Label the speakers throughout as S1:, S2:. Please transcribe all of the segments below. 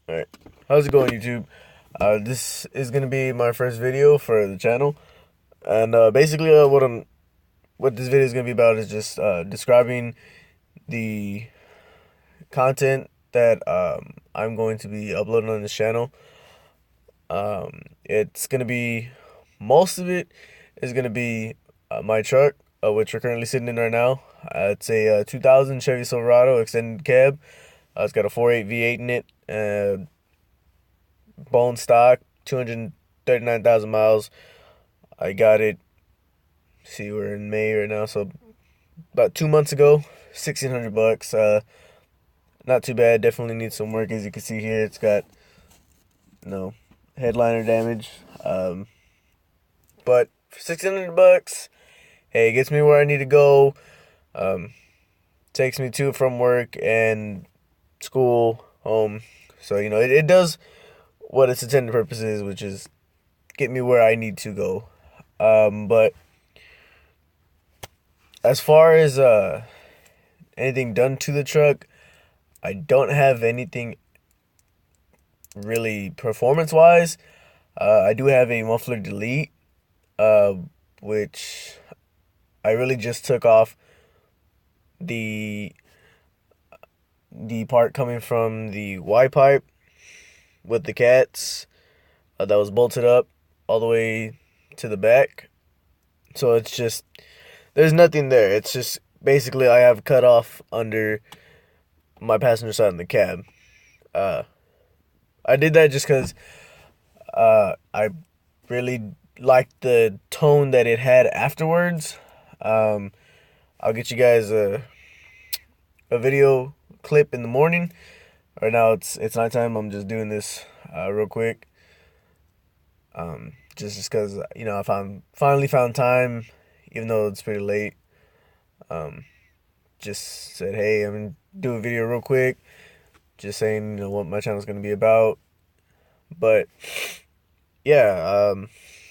S1: Alright, how's it going, YouTube? This is gonna be my first video for the channel, and basically, what this video is gonna be about is just describing the content that I'm going to be uploading on this channel. It's gonna be Most of it is gonna be my truck, which we're currently sitting in right now. It's a 2000 Chevy Silverado extended cab. It's got a 4.8 V8 in it. Bone stock, 239,000 miles. I got it. See, we're in May right now, so about 2 months ago, 1,600 bucks. Not too bad. Definitely needs some work, as you can see here. It's got headliner damage. But for 1,600 bucks, hey, it gets me where I need to go. Takes me to from work and school, home. So it does what its intended purpose is, which is get me where I need to go. But as far as anything done to the truck, I don't have anything really performance wise. I do have a muffler delete, which I really just took off the part coming from the Y pipe with the cats that was bolted up all the way to the back. So it's just, there's nothing there. It's just basically I have cut off under my passenger side in the cab. I did that just because I really liked the tone that it had afterwards. I'll get you guys a video clip in the morning. Right now it's nighttime. I'm just doing this real quick. Just because I finally found time, even though it's pretty late. Just said, hey, I'm gonna do a video real quick, just saying what my channel's gonna be about. But yeah,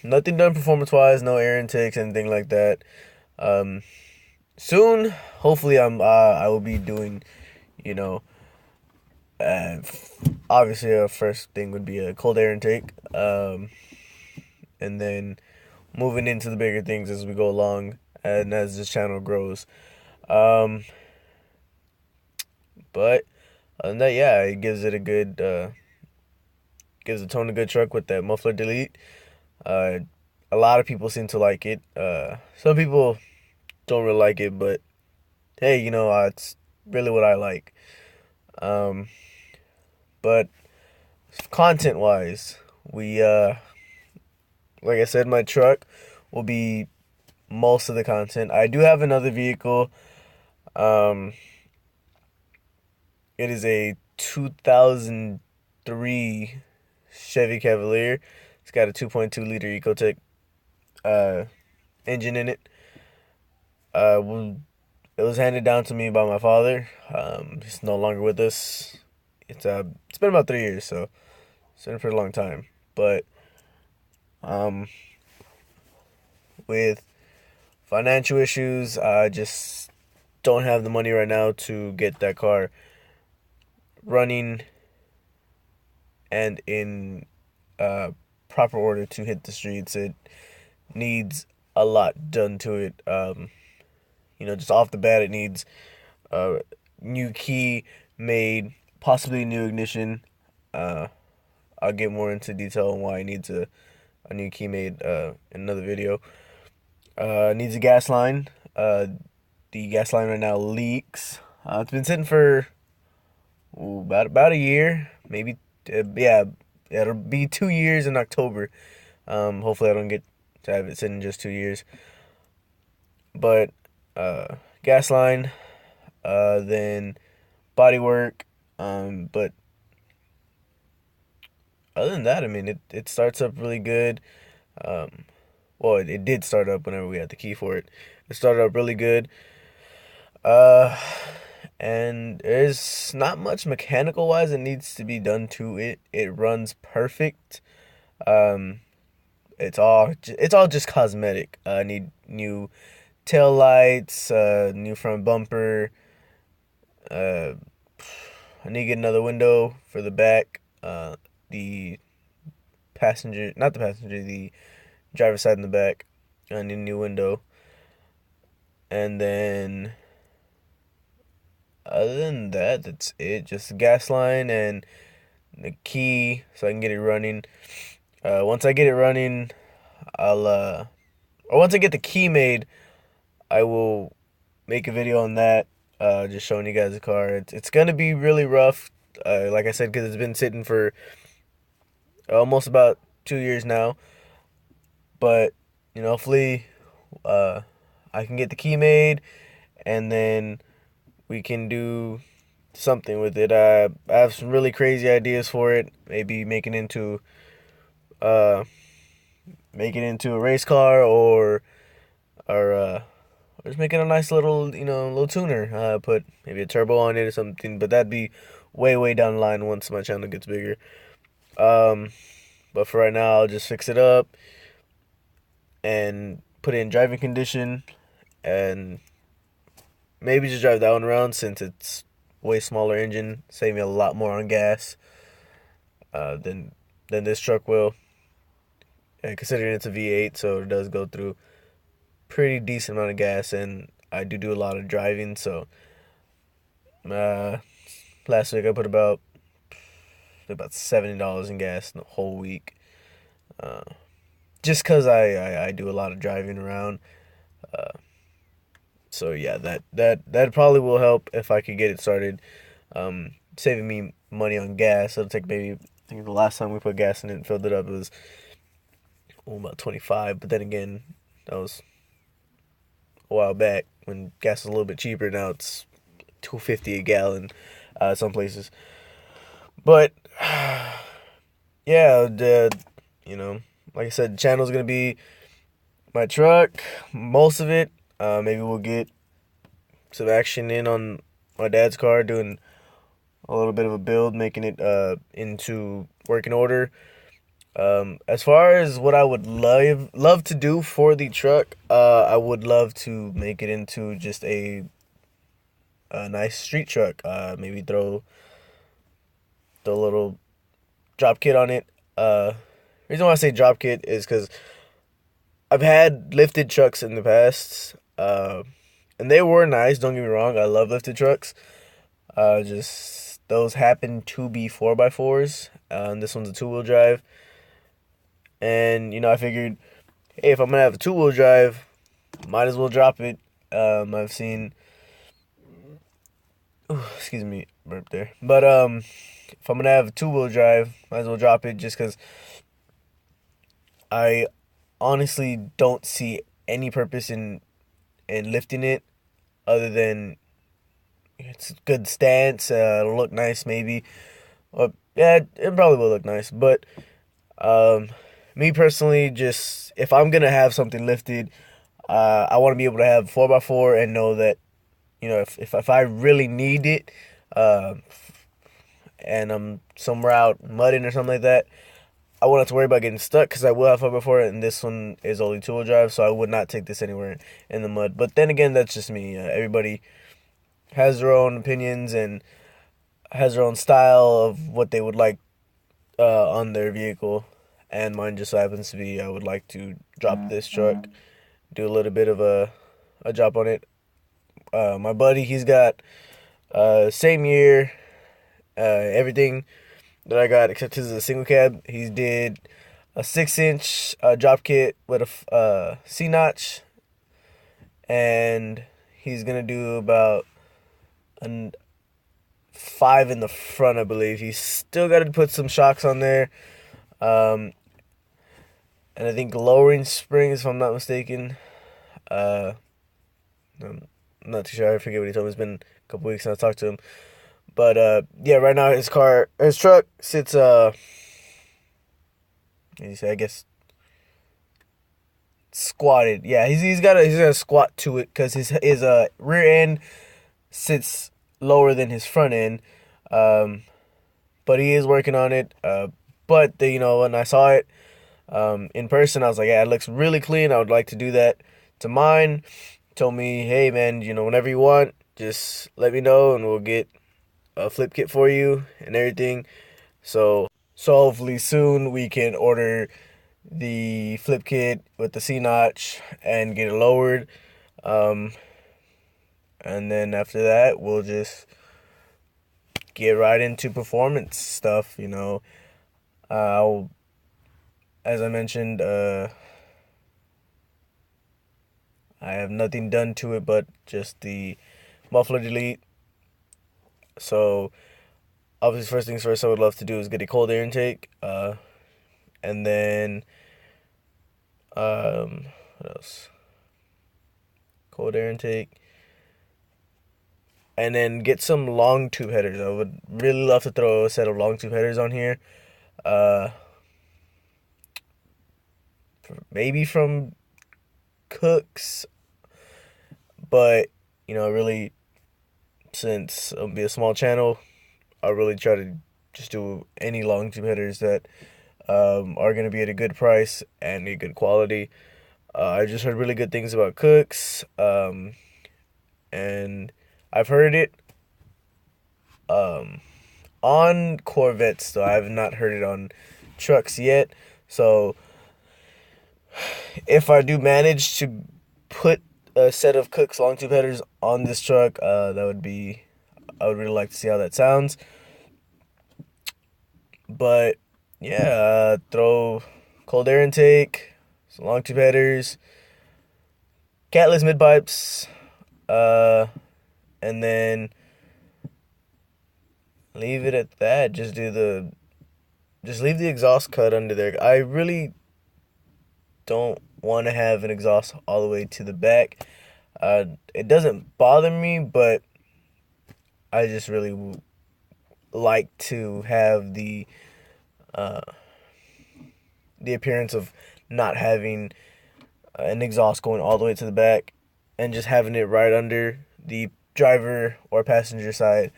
S1: nothing done performance wise, no air intakes, anything like that. Soon, hopefully, I will be doing, you know, obviously, our first thing would be a cold air intake, and then moving into the bigger things as we go along and as this channel grows. But other than that, yeah, it gives it a good, gives the tone a good truck with that muffler delete. A lot of people seem to like it. Some people don't really like it, but hey, it's really what I like. But content wise, we like I said, my truck will be most of the content. I do have another vehicle. It is a 2003 Chevy Cavalier. It's got a 2.2 liter Ecotec engine in it. It was handed down to me by my father. He's no longer with us. It's been about 3 years, so it's been a pretty long time. But with financial issues, I just don't have the money right now to get that car running and in proper order to hit the streets. It needs a lot done to it. Just off the bat, it needs a new key made, possibly new ignition. I'll get more into detail on why it needs a new key made in another video. Needs a gas line. The gas line right now leaks. It's been sitting for about a year, maybe. Yeah, it'll be 2 years in October. Hopefully I don't get to have it sitting just 2 years. But gas line, then body work. But other than that, I mean, it starts up really good. Well, it did start up whenever we had the key for it. It started up really good. And there's not much mechanical wise that needs to be done to it. It runs perfect. Um, it's all just cosmetic. I need new tail lights, new front bumper. I need to get another window for the back. the passenger, not the passenger, the driver's side in the back, and the new window. And then other than that, that's it. Just the gas line and the key so I can get it running. Once I get it running, or once I get the key made, I will make a video on that. Just showing you guys the car. It's gonna be really rough. Like I said, because it's been sitting for almost about 2 years now. But hopefully, uh, I can get the key made, and then we can do something with it. I have some really crazy ideas for it. Maybe uh, make it into a race car, or just make it a nice little little tuner. Put maybe a turbo on it or something. But that'd be way way down the line once my channel gets bigger. Um, but for right now, I'll just fix it up and put it in driving condition, and maybe just drive that one around since it's way smaller engine, save me a lot more on gas than this truck will. And considering it's a V8, so it does go through pretty decent amount of gas, and I do a lot of driving. So last week I put about $70 in gas in the whole week, just because I do a lot of driving around. So yeah, that probably will help if I could get it started. Saving me money on gas. It'll take maybe, I think the last time we put gas in it and filled it up, it was about 25. But then again, that was a while back when gas was a little bit cheaper. Now it's $2.50 a gallon, some places. But yeah, like I said, the channel's gonna be my truck, most of it. Maybe we'll get some action in on my dad's car, doing a little bit of a build, making it into working order. As far as what I would love to do for the truck, I would love to make it into just a nice street truck. Maybe throw the little drop kit on it. Reason why I say drop kit is because I've had lifted trucks in the past, and they were nice. Don't get me wrong, I love lifted trucks. Just those happen to be 4x4s. And this one's a 2-wheel drive. And I figured, hey, if I'm gonna have a 2-wheel drive, might as well drop it. I've seen, excuse me, burp there. But if I'm gonna have a 2-wheel drive, might as well drop it, just because I honestly don't see any purpose in lifting it, other than it's a good stance. It'll look nice, maybe. Yeah, it probably will look nice. But me personally, just if I'm gonna have something lifted, I want to be able to have 4x4 and know that if I really need it, and I'm somewhere out mudding or something like that, I won't have to worry about getting stuck, because I will have 4x4, and this one is only 2-wheel drive, so I would not take this anywhere in the mud. But then again, that's just me. Everybody has their own opinions and has their own style of what they would like on their vehicle, and mine just so happens to be, I would like to drop this truck, do a little bit of a drop on it. My buddy, he's got same year, everything that I got, except his is a single cab. He did a 6-inch drop kit with a C-notch, and he's gonna do about a 5 in the front, I believe. He's still got to put some shocks on there, and I think lowering springs, if I'm not mistaken. I'm not too sure. I forget what he told me. It's been a couple weeks since I talked to him. But yeah, right now his truck sits I guess squatted. Yeah, he's got a squat to it, because his rear end sits lower than his front end. But he is working on it. But when I saw it in person, I was like, yeah, it looks really clean. I would like to do that to mine. Told me, hey man, whenever you want, just let me know and we'll get a flip kit for you and everything. So hopefully soon we can order the flip kit with the C notch and get it lowered. Um, and then after that, we'll just get right into performance stuff. I'll, as I mentioned, I have nothing done to it but just the muffler delete. So obviously, first things first, I would love to do is get a cold air intake, and then what else? Cold air intake, and then get some long tube headers. I would really love to throw a set of long tube headers on here. Uh, Maybe from Cooks, but really, since it'll be a small channel, I'll really try to just do any long tube headers that are going to be at a good price and a good quality. I just heard really good things about Cooks, and I've heard it um, on Corvettes, though I have not heard it on trucks yet. So if I do manage to put a set of Cooks long tube headers on this truck, I would really like to see how that sounds. But yeah, throw cold air intake, some long tube headers, catless mid pipes, and then leave it at that. Just leave the exhaust cut under there. I really don't want to have an exhaust all the way to the back. It doesn't bother me, but I just really like to have uh, the appearance of not having an exhaust going all the way to the back and just having it right under the driver or passenger side,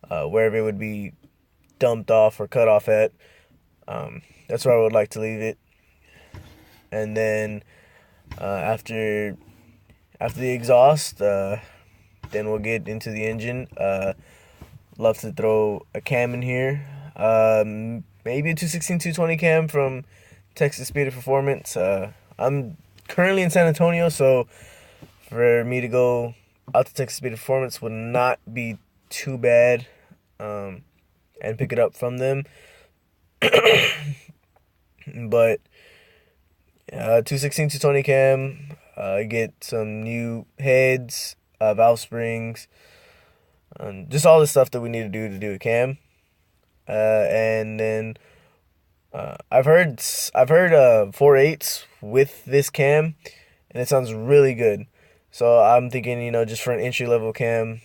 S1: wherever it would be dumped off or cut off at. That's where I would like to leave it. And then after the exhaust, then we'll get into the engine. Love to throw a cam in here. Maybe a 216 220 cam from Texas Speed of Performance. I'm currently in San Antonio, so for me to go out to Texas Speed of Performance would not be too bad, and pick it up from them. But 216 220 cam, get some new heads, valve springs, just all the stuff that we need to do a cam. And then I've heard 4.8s with this cam, and it sounds really good. So I'm thinking, just for an entry level cam,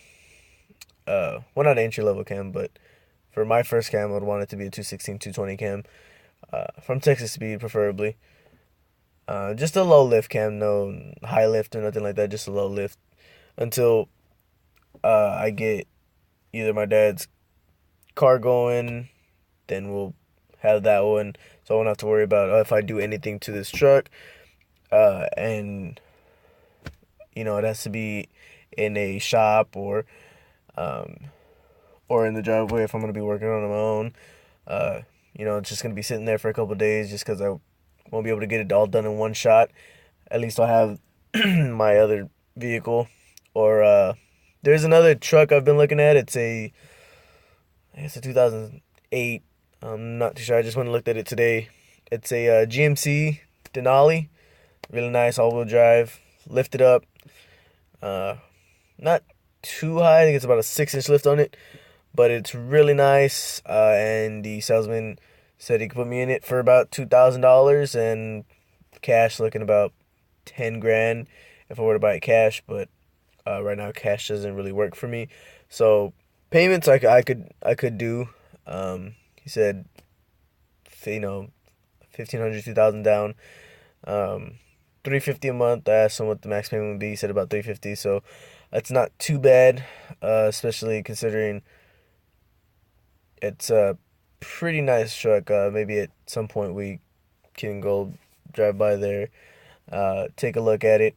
S1: well, not an entry level cam, but for my first cam, I would want it to be a 216 220 cam, from Texas Speed preferably. Just a low lift cam, no high lift or nothing like that. Just a low lift until I get either my dad's car going, then we'll have that one, so I won't have to worry about if I do anything to this truck. And it has to be in a shop or in the driveway if I'm gonna be working on my own. It's just gonna be sitting there for a couple of days just because I won't be able to get it all done in one shot. At least I'll have my other vehicle. Or there's another truck I've been looking at. I think it's a 2008. I'm not too sure. I just went and looked at it today. It's a GMC Denali. Really nice all-wheel drive. Lifted up. Not too high. I think it's about a 6-inch lift on it. But it's really nice. And the salesman said he could put me in it for about $2,000 and cash looking about 10 grand if I were to buy it cash. But right now cash doesn't really work for me. So payments I could do. He said, 1,500, 2,000 down, $350 a month. I asked him what the max payment would be. He said about $350. So that's not too bad, especially considering it's a pretty nice truck. Maybe at some point we can go drive by there, take a look at it,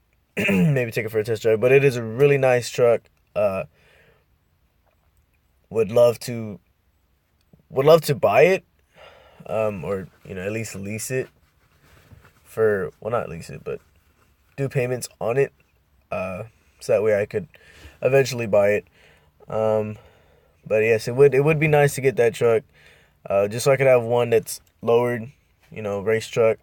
S1: maybe take it for a test drive. But it is a really nice truck. Would love to would love to buy it, or at least lease it for, well, not lease it, but do payments on it, so that way I could eventually buy it. But yes, it would be nice to get that truck, just so I could have one that's lowered, race truck,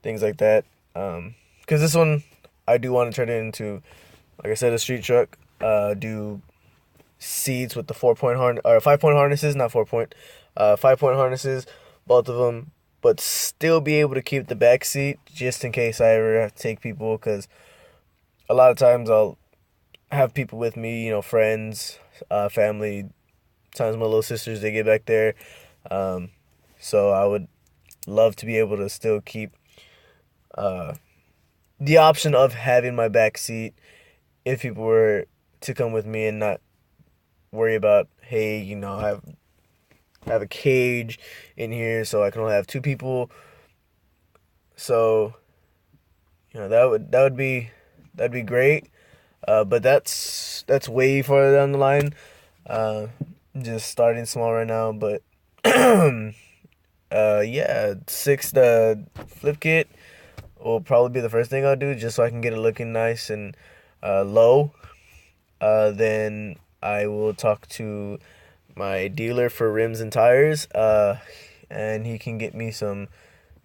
S1: things like that. Because this one, I do want to turn it into, like I said, a street truck. Do seats with the 4-point harness, or 5-point harnesses, not 4-point, 5-point harnesses, both of them, but still be able to keep the back seat just in case I ever have to take people. Because a lot of times I'll have people with me, friends, family. Times my little sisters, they get back there. So I would love to be able to still keep the option of having my back seat if people were to come with me, and not worry about, hey, I have a cage in here, so I can only have 2 people. So that'd be great. But that's way farther down the line. Just starting small right now, but yeah, 6 the flip kit will probably be the first thing I'll do, just so I can get it looking nice and low. Then I will talk to my dealer for rims and tires, and he can get me some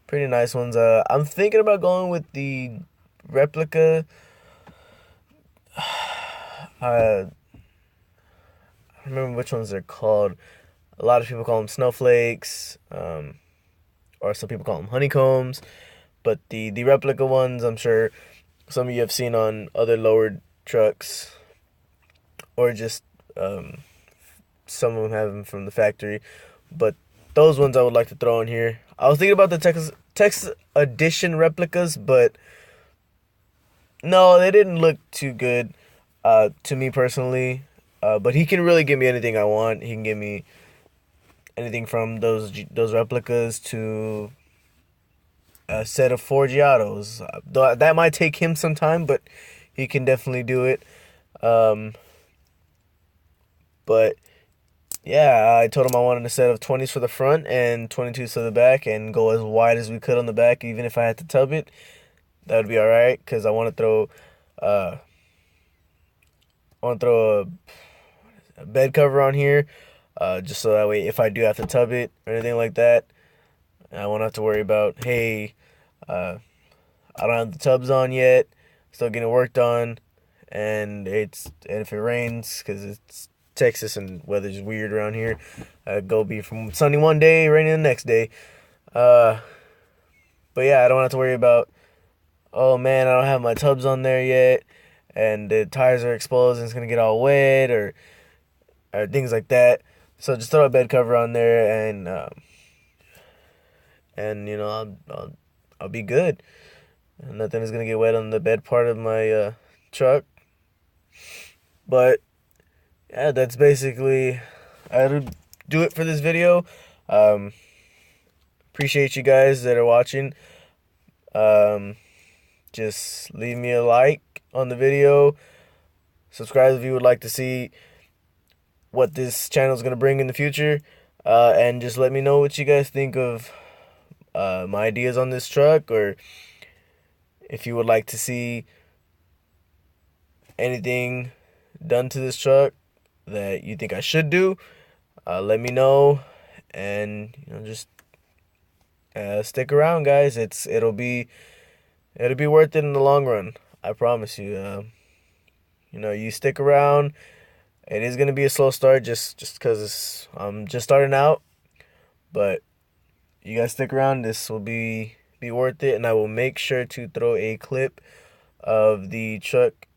S1: pretty nice ones. I'm thinking about going with the replica. I don't remember which ones they're called. A lot of people call them snowflakes, or some people call them honeycombs. But the replica ones, I'm sure some of you have seen on other lowered trucks, or just some of them have them from the factory. But those ones I would like to throw in here. I was thinking about the Texas Edition replicas, but no, they didn't look too good to me personally. But he can really give me anything I want. He can give me anything from those replicas to a set of 4 Giottos. That might take him some time, but he can definitely do it. But yeah, I told him I wanted a set of 20s for the front and 22s for the back, and go as wide as we could on the back, even if I had to tub it. That would be all right, because I want to throw a bed cover on here, just so that way if I do have to tub it or anything like that, I won't have to worry about, hey, I don't have the tubs on yet, still getting work done, and if it rains, because it's Texas and weather's weird around here, go be from sunny one day, rainy the next day. But yeah, I don't have to worry about, oh man, I don't have my tubs on there yet, and the tires are exposed and it's gonna get all wet, or things like that. So just throw a bed cover on there, and I'll be good. Nothing is gonna get wet on the bed part of my truck. But yeah, that's basically I'll do it for this video. Appreciate you guys that are watching. Just leave me a like on the video. Subscribe if you would like to see what this channel is going to bring in the future. And just let me know what you guys think of my ideas on this truck, or if you would like to see anything done to this truck that you think I should do. Let me know, and just stick around, guys. It'll be worth it in the long run. I promise you. You stick around. It is gonna be a slow start, just because I'm just starting out. But you guys stick around. This will be worth it, and I will make sure to throw a clip of the truck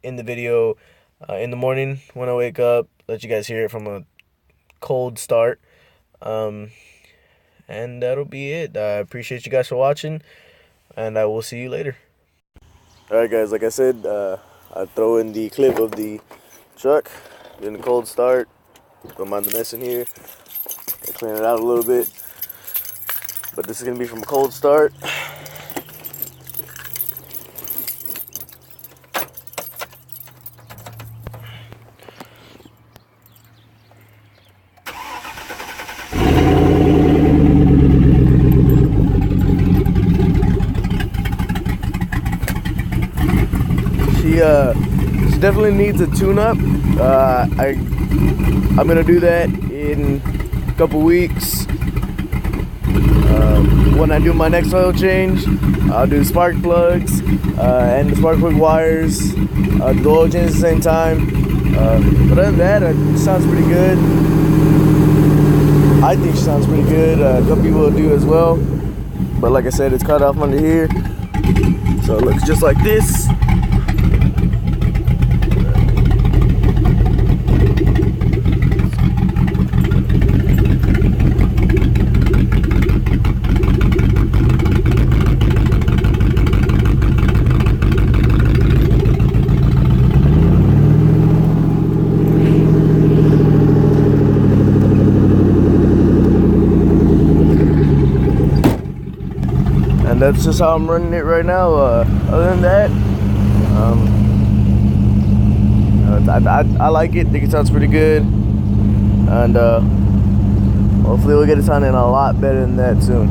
S1: in the video in the morning when I wake up. Let you guys hear it from a cold start. And that'll be it. I appreciate you guys for watching, and I will see you later. Alright guys, like I said, I throw in the clip of the truck getting a cold start. Don't mind the mess in here. I clean it out a little bit. But this is going to be from a cold start. she definitely needs a tune-up. I'm gonna do that in a couple weeks. When I do my next oil change, I'll do spark plugs and the spark plug wires. Do the oil change at the same time. But other than that, it sounds pretty good. I think she sounds pretty good. A couple people will do as well. But like I said, it's cut off under here, so it looks just like this. And that's just how I'm running it right now. Other than that, I like it. I think it sounds pretty good, and hopefully we'll get it sounding a lot better than that soon.